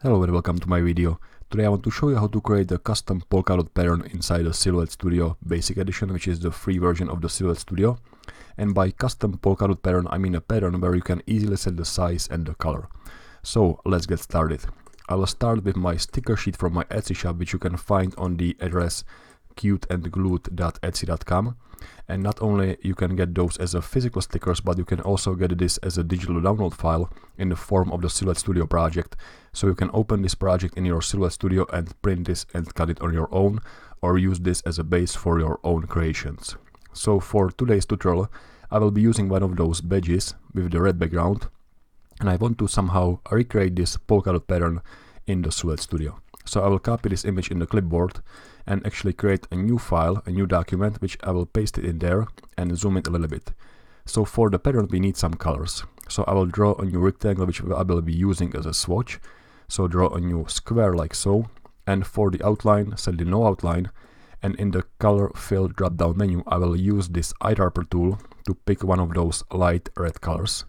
Hello and welcome to my video. Today I want to show you how to create a custom polka dot pattern inside the Silouette Studio Basic Edition, which is the free version of the Silouette Studio. And by custom polka dot pattern, I mean a pattern where you can easily set the size and the color. So let's get started. I will start with my sticker sheet from my Etsy shop, which you can find on the address cuteandglued.etsy.com. And not only you can get those as a physical stickers, but you can also get this as a digital download file in the form of the Silouette Studio project. So you can open this project in your Silouette Studio and print this and cut it on your own, or use this as a base for your own creations. So for today's tutorial, I will be using one of those badges with the red background, and I want to somehow recreate this polka dot pattern in the Silouette Studio. So I will copy this image in the clipboard and actually create a new file, a new document, which I will paste it in there and zoom it a little bit. So for the pattern we need some colors. So I will draw a new rectangle which I will be using as a swatch. So draw a new square like so, and for the outline set the no outline, and in the color fill drop down menu I will use this eyedropper tool to pick one of those light red colors.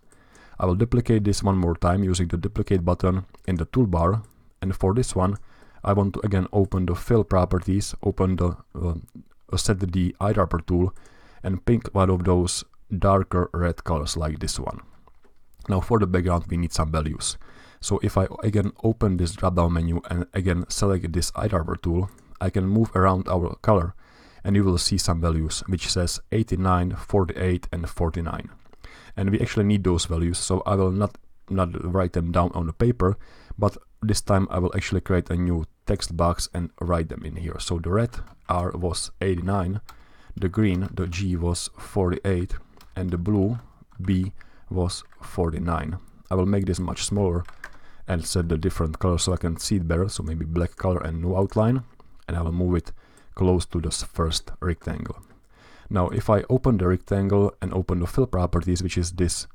I will duplicate this one more time using the duplicate button in the toolbar, and for this one I want to again open the fill properties, open the set the eyedropper tool and pick one of those darker red colors like this one. Now for the background we need some values. So if I again open this drop down menu and again select this eyedropper tool, I can move around our color and you will see some values which says 89, 48 and 49. And we actually need those values, so I will not write them down on the paper, but this time I will actually create a new text box and write them in here. So the red R was 89, the green, the G was 48, and the blue B was 49. I will make this much smaller and set the different colors so I can see it better, so maybe black color and no outline, and I will move it close to this first rectangle. Now if I open the rectangle and open the fill properties, which is this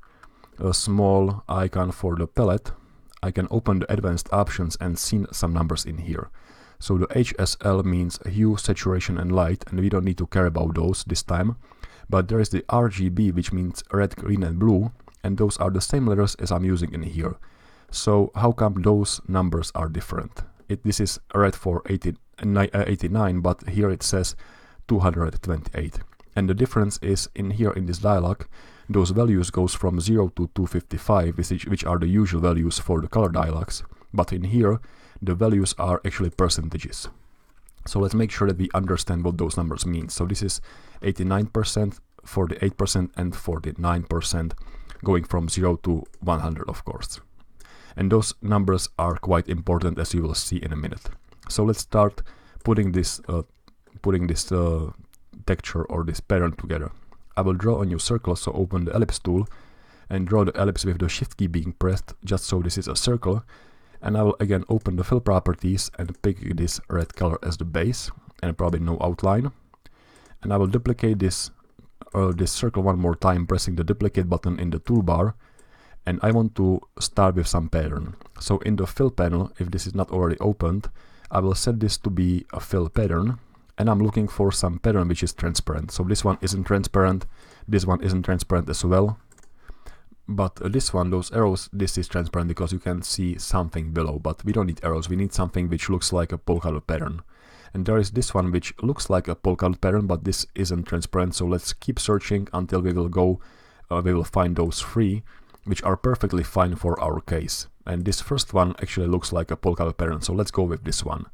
small icon for the palette, I can open the advanced options and see some numbers in here. So the HSL means hue, saturation and light, and we don't need to care about those this time. But there is the RGB, which means red, green and blue, and those are the same letters as I'm using in here. So how come those numbers are different? This is red for 89, but here it says 228. And the difference is in here in this dialog, those values goes from 0 to 255, which are the usual values for the color dialogs. But in here, the values are actually percentages. So let's make sure that we understand what those numbers mean. So this is 89%, 48% and 49%, going from 0 to 100, of course. And those numbers are quite important, as you will see in a minute. So let's start putting this texture or this pattern together. I will draw a new circle, so open the ellipse tool and draw the ellipse with the shift key being pressed, just so this is a circle. And I will again open the fill properties and pick this red color as the base and probably no outline. And I will duplicate this circle one more time, pressing the duplicate button in the toolbar. And I want to start with some pattern. So in the fill panel, if this is not already opened, I will set this to be a fill pattern. And I'm looking for some pattern which is transparent. So this one isn't transparent, this one isn't transparent as well. But this one, those arrows, this is transparent because you can see something below. But we don't need arrows, we need something which looks like a polka dot pattern. And there is this one which looks like a polka dot pattern, but this isn't transparent. So let's keep searching until we will find those three, which are perfectly fine for our case. And this first one actually looks like a polka dot pattern, so let's go with this one.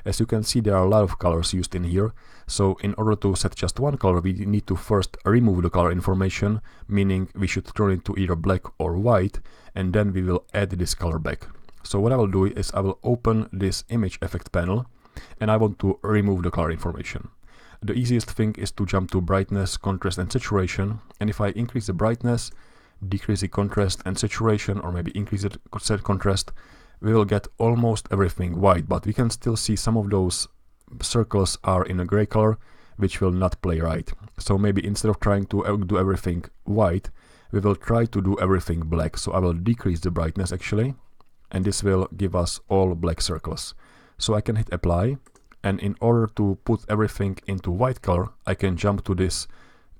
As you can see, there are a lot of colors used in here, so in order to set just one color we need to first remove the color information, meaning we should turn it to either black or white, and then we will add this color back. So what I will do is I will open this image effect panel and I want to remove the color information. The easiest thing is to jump to brightness, contrast and saturation, and if I increase the brightness, decrease the contrast and saturation, or maybe increase the contrast, we will get almost everything white, but we can still see some of those circles are in a gray color, which will not play right. So maybe instead of trying to do everything white, we will try to do everything black. So I will decrease the brightness actually, and this will give us all black circles. So I can hit apply, and in order to put everything into white color, I can jump to this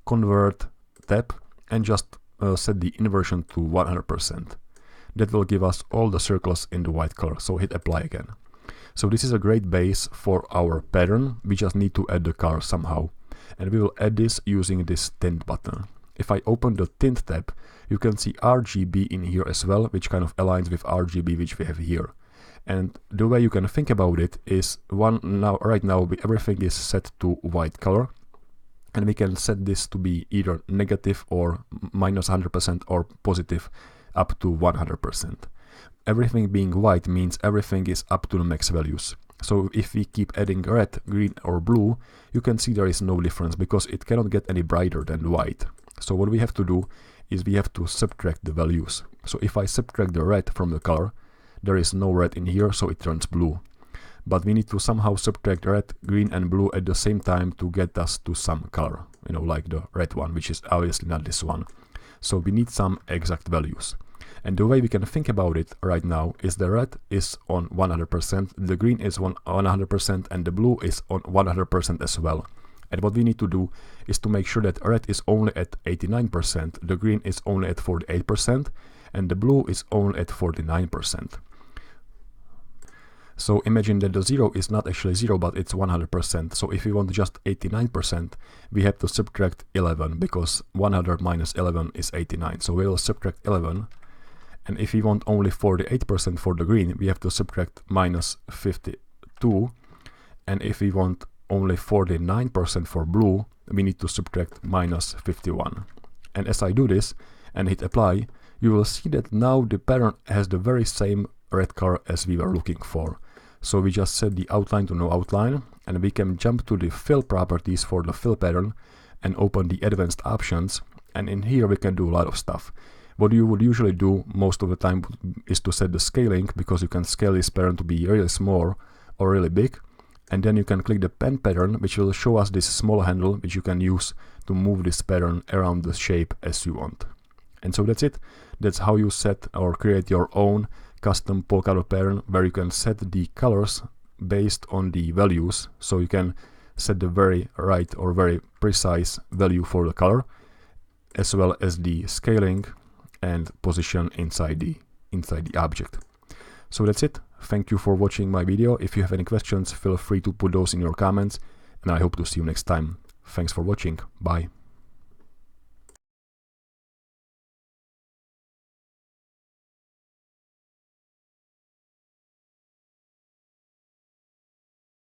convert tab and just set the inversion to 100%. that will give us all the circles in the white color. So hit apply again. So this is a great base for our pattern. We just need to add the color somehow. And we will add this using this tint button. If I open the tint tab, you can see RGB in here as well, which kind of aligns with RGB which we have here. And the way you can think about it is right now everything is set to white color, and we can set this to be either negative or minus 100% or positive up to 100%. Everything being white means everything is up to the max values. So if we keep adding red, green or blue, you can see there is no difference because it cannot get any brighter than white. So what we have to do is we have to subtract the values. So if I subtract the red from the color, there is no red in here, so it turns blue. But we need to somehow subtract red, green and blue at the same time to get us to some color, like the red one, which is obviously not this one. So we need some exact values. And the way we can think about it right now is the red is on 100%, the green is on 100%, and the blue is on 100% as well. And what we need to do is to make sure that red is only at 89%, the green is only at 48%, and the blue is only at 49%. So imagine that the 0 is not actually 0, but it's 100%. So if we want just 89%, we have to subtract 11, because 100 minus 11 is 89. So we will subtract 11. And if we want only 48% for the green, we have to subtract minus 52. And if we want only 49% for blue, we need to subtract minus 51. And as I do this and hit apply, you will see that now the pattern has the very same red color as we were looking for. So we just set the outline to no outline, and we can jump to the fill properties for the fill pattern and open the advanced options, and in here we can do a lot of stuff. What you would usually do most of the time is to set the scaling, because you can scale this pattern to be really small or really big, and then you can click the pen pattern, which will show us this small handle which you can use to move this pattern around the shape as you want. And so that's it. That's how you set or create your own custom polka dot pattern, where you can set the colors based on the values. So you can set the very right or very precise value for the color, as well as the scaling and position inside the object. So that's it. Thank you for watching my video. If you have any questions, feel free to put those in your comments, and I hope to see you next time. Thanks for watching. Bye.